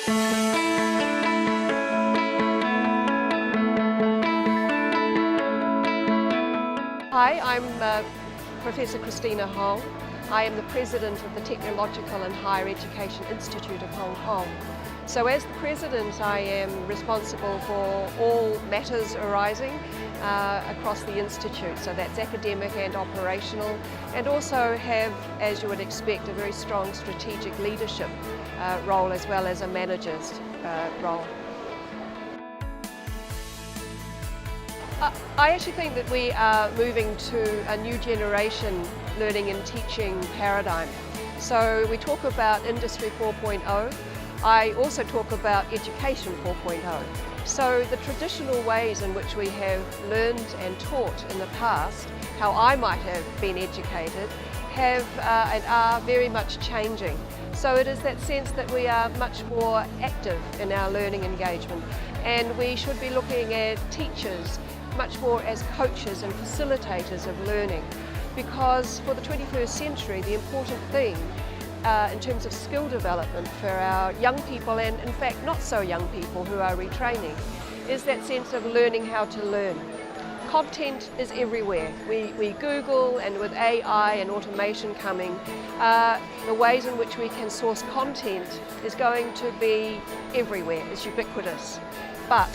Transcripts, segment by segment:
Hi, I'm Professor Christina. I am the President of the Technological and Higher Education Institute of Hong Kong. So as the President, I am responsible for all matters arising across the Institute. So that's academic and operational, and also have, as you would expect, a very strong strategic leadership role as well as a manager's role. I actually think that we are moving to a new generation learning and teaching paradigm. So we talk about Industry 4.0. I also talk about Education 4.0. So the traditional ways in which we have learned and taught in the past, how I might have been educated, have and are very much changing. So it is that sense that we are much more active in our learning engagement, and we should be looking at teachers much more as coaches and facilitators of learning, because for the 21st century the important thing in terms of skill development for our young people, and in fact not so young people who are retraining, is that sense of learning how to learn. Content is everywhere. We Google, and with AI and automation coming, the ways in which we can source content is going to be everywhere, it's ubiquitous. But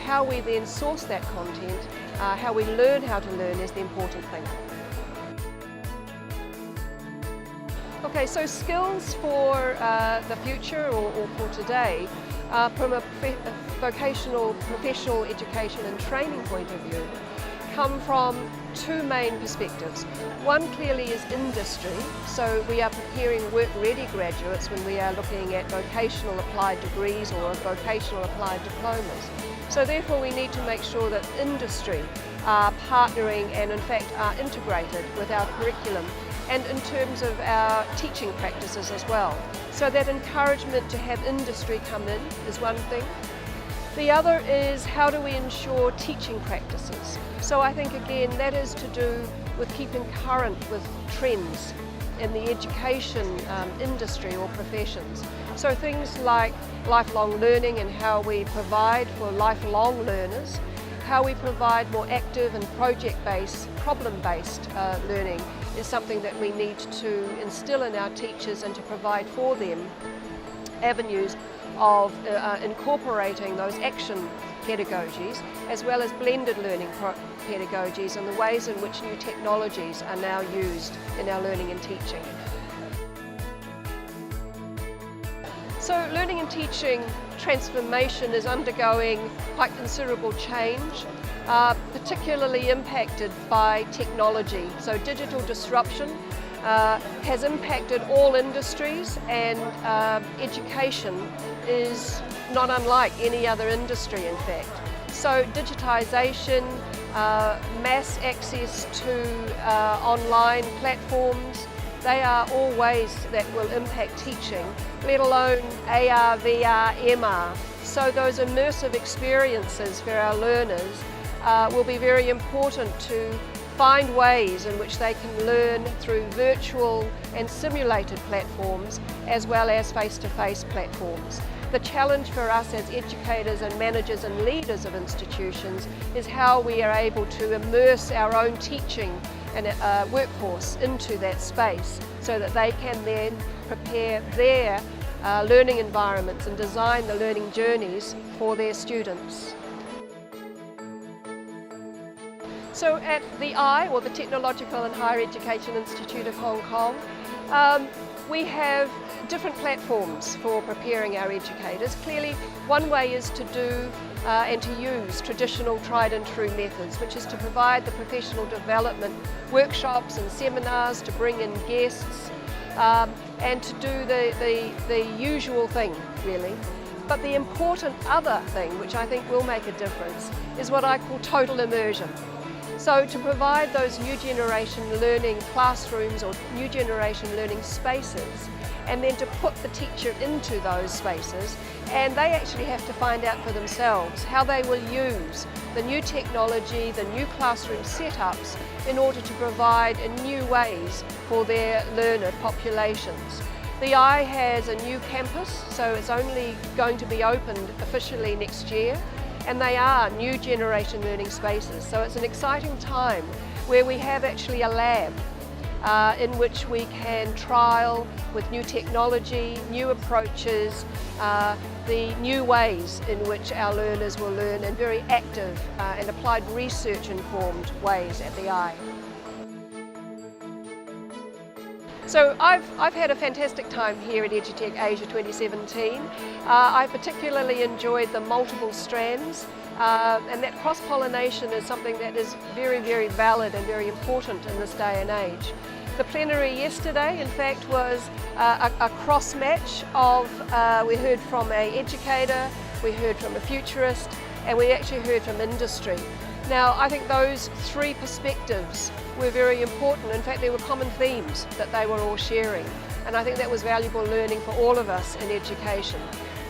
how we then source that content, how we learn how to learn is the important thing. Okay, so skills for the future or for today, from a vocational, professional education and training point of view, come from two main perspectives. One clearly is industry, so we are preparing work-ready graduates when we are looking at vocational applied degrees or vocational applied diplomas. So therefore we need to make sure that industry are partnering and in fact are integrated with our curriculum and in terms of our teaching practices as well. So that encouragement to have industry come in is one thing. The other is how do we ensure teaching practices. So I think again that is to do with keeping current with trends in the education industry or professions. So things like lifelong learning and how we provide for lifelong learners, how we provide more active and project-based, problem-based learning is something that we need to instill in our teachers and to provide for them avenues of incorporating those action pedagogies as well as blended learning pedagogies and the ways in which new technologies are now used in our learning and teaching. So learning and teaching transformation is undergoing quite considerable change, particularly impacted by technology. So digital disruption has impacted all industries, and education is not unlike any other industry in fact. So digitisation, mass access to online platforms, they are all ways that will impact teaching, let alone AR, VR, MR. So those immersive experiences for our learners will be very important to find ways in which they can learn through virtual and simulated platforms as well as face-to-face platforms. The challenge for us as educators and managers and leaders of institutions is how we are able to immerse our own teaching and workforce into that space so that they can then prepare their learning environments and design the learning journeys for their students. So at the I, or the Technological and Higher Education Institute of Hong Kong, we have different platforms for preparing our educators. Clearly, one way is to do and to use traditional tried and true methods, which is to provide the professional development workshops and seminars, to bring in guests and to do the usual thing really. But the important other thing, which I think will make a difference, is what I call total immersion. So to provide those new generation learning classrooms or new generation learning spaces, and then to put the teacher into those spaces, and they actually have to find out for themselves how they will use the new technology, the new classroom setups in order to provide in new ways for their learner populations. The Eye has a new campus, so it's only going to be opened officially next year, and they are new generation learning spaces. So it's an exciting time where we have actually a lab in which we can trial with new technology, new approaches, the new ways in which our learners will learn in very active and applied research informed ways at the Eye. So I've had a fantastic time here at EduTECH Asia 2017. I particularly enjoyed the multiple strands, and that cross-pollination is something that is very, very valid and very important in this day and age. The plenary yesterday, in fact, was a cross-match of, we heard from an educator, we heard from a futurist, and we actually heard from industry. Now, I think those three perspectives were very important. In fact, there were common themes that they were all sharing, and I think that was valuable learning for all of us in education.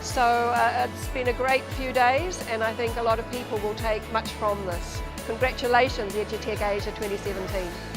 So it's been a great few days, and I think a lot of people will take much from this. Congratulations, EduTECH Asia 2017.